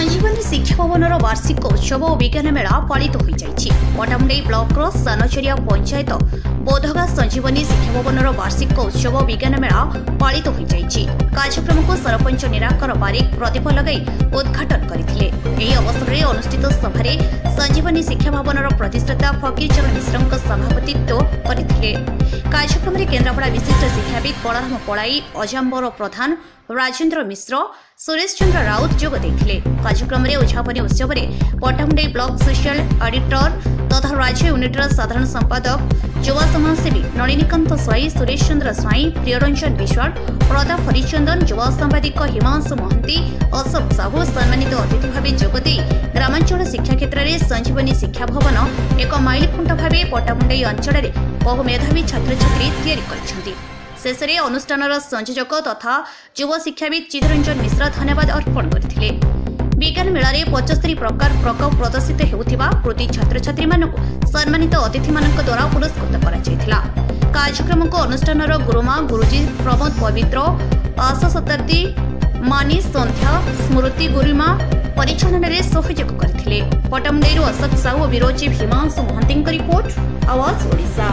संजीवनी शिक्षा भवन वार्षिक उत्सव और विज्ञान मेला पालित हो जाइछि। पटामुंडई ब्लॉक सानचरिया पंचायत बोधगा संजीवनी शिक्षा भवन वार्षिक उत्सव और विज्ञान मेला पालित हो जाइछि। कार्यक्रम को सरपंच निराकर बारिक प्रदीप लगाई उद्घाटन करथिले। एही अवसर में अनुष्ठित सभारे संजीवनी शिक्षा भवन प्रतिष्ठाता फकीरचरण मिश्र सभापतित्व करथिले। कार्यक्रम में केन्द्रापड़ा विशिष्ट शिक्षाविद बलराम पड़ाई, अजाम्बर प्रधान, राजेन्द्र मिश्र, सुरेश चंद्र राउत जोग देथिले। कार्यक्रम में उद्यापनी उत्सव में पटामुंडई ब्लॉक सोशल ऑडिटर तथा राज्य यूनिटर साधारण संपादक युवा समाजसेवी नलिनीकांत स्वाई, सुरेश चंद्र स्वाई, प्रियरंजन विश्वाल, प्रताप हरिचंदन, युवा सांबादिक हिमांशु महंती, अशोक साहू सम्मानित अतिथि भाव जोगदे ग्रामांचल शिक्षा क्षेत्र में संजीवनी शिक्षा भवन एक माइलखुंट भाव पटामुंडई अंचल में बहु मेधावी छात्र छात्री तैयारी करछन्ति। शेष में अनुष्ठान संयोजक तथा युव शिक्षाविद चितरंजन मिश्र धन्यवाद अर्पण करथिले। विज्ञान मेला 75 प्रकार प्रकल्प प्रदर्शित हेउथिबा प्रति छात्र छात्री मानक सम्मानित अतिथि मानक द्वारा पुरस्कृत करा जायथिला। कार्यक्रम को अनुष्ठान गुरुमा गुरुजी प्रमोद पवित्र, आशा शताब्दी, मानी संध्या, स्मृति गुरुमा परिचालन में सहयोग करथिले। पटामुंडई अशोक साहू, विरोची हिमांशु महंती रिपोर्ट, आवाज ओडिशा।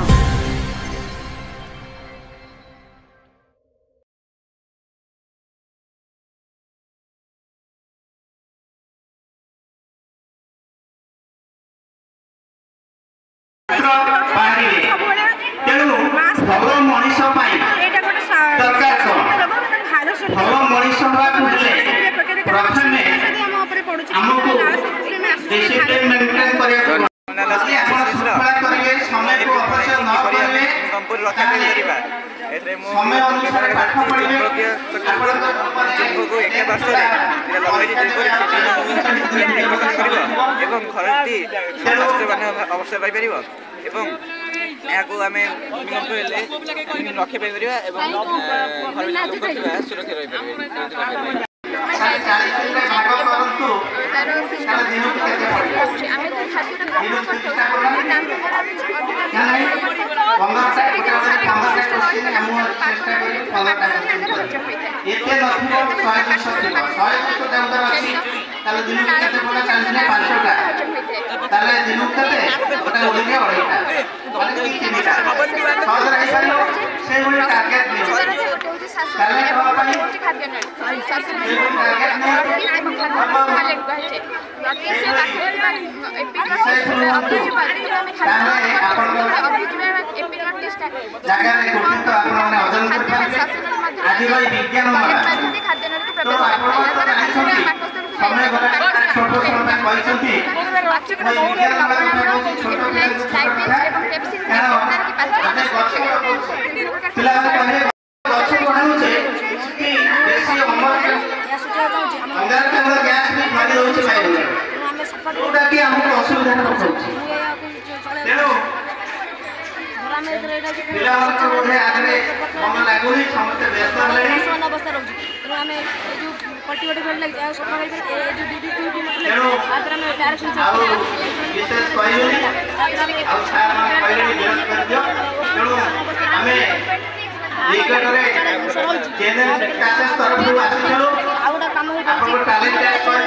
अवसर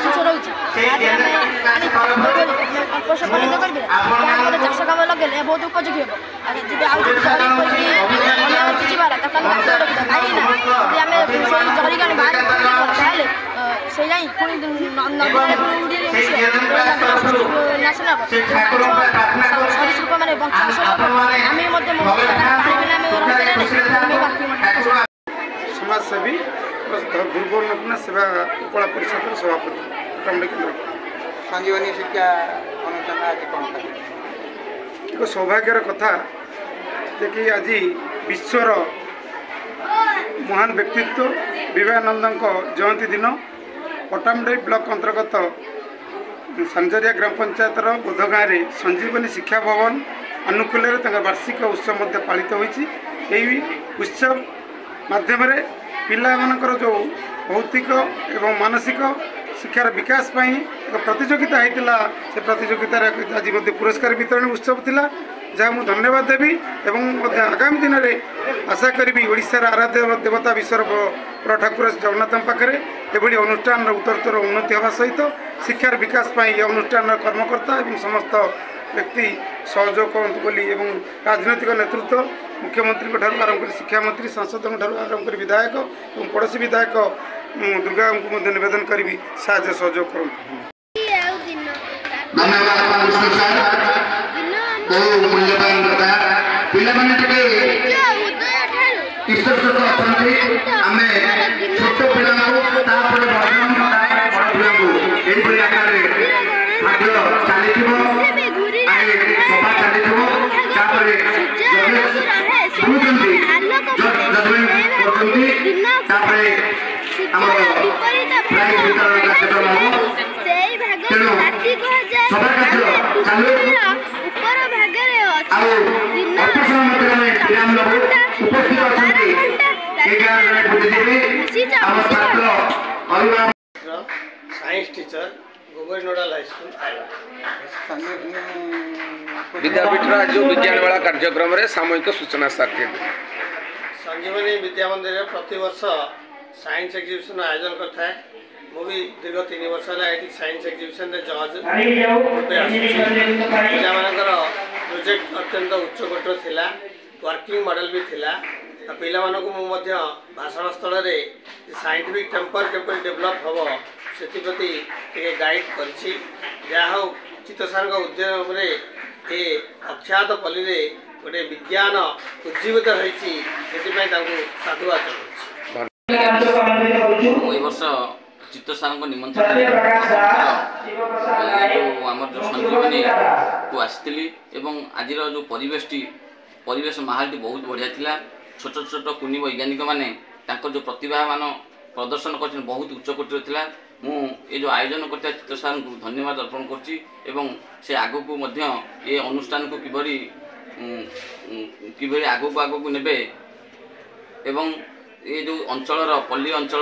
पाई बहुत उपयोगी समाजसेवी दुर्बल सेवा कला परिषद सभापति संजीवनी शिक्षा अनुष्ठान आज कौन एक सौभाग्यर कथा कि आज विश्वर महान व्यक्तित्व विवेकानंद जयंती दिन पटामुंडई ब्लॉक अंतर्गत सांजरिया ग्राम पंचायत बोध गाँव में संजीवनी शिक्षा भवन अनुकूल वार्षिक उत्सव पालित होती। उत्सव माध्यम पिला जो भौतिक एवं मानसिक शिक्षार विकास पाई एक प्रतियोगिता होता से प्रतियोगितार आज पुरस्कार वितरण उत्सव थिला जहाँ मुझे धन्यवाद देवी एवं आगामी दिन में आशा करी ओडिशार आराध्य देवता विश्वर ठाकुर जगन्नाथ पाखे एभली अनुष्ठान उत्तरोत्तर उन्नति होगा सहित शिक्षार विकास ये अनुष्ठान कर्मकर्ता और समस्त व्यक्ति सहयोग करते बोली राजनैतिक नेतृत्व मुख्यमंत्री आरंभ कर शिक्षा मंत्री सांसद आरंभ कर विधायक और पड़ोशी विधायक दुर्गा को निवेदन करी साहाय्य सहयोग करूँ। Science teacher Gogoi nodal high school विद्यापीठ आज विज्ञान मेला कार्यक्रम रे सामूहिक सूचना साक्षी संजीवनी विद्या मंदिर में प्रति वर्ष साइंस एग्जिबिशन आयोजन करता है। मुझे दीर्घ 3 वर्ष है साइंस एग्जिबिशन जज पिलामानकर प्रोजेक्ट अत्यंत उच्चकोटर थिला वर्किंग मॉडल भी थिला पिला मानक मुझे भाषण स्थल में साइंटिफिक टेम्पर केपरि डेभलप हम से गाइड करी जहाँ चित्त सार उद्यम ये अख्यात पल्ली में गोटे विज्ञान उज्जीवित होती साधुवाद वर्ष चित्त सार निमंत्रण आम जो संजीवनी को आसी आज जो परिवेश माहौल बहुत बढ़िया थिला। छोट छोट कुनी वैज्ञानिक माने जो प्रतिभा मान प्रदर्शन कर बहुत उच्चकोटर थिला। मु ये जो आयोजन करता चित्त सार को धन्यवाद अर्पण करछि एवं से आगु को मध्य ये अनुष्ठान को किभरी आगु नेबे एवं ये जो अंचल पल्ली अंचल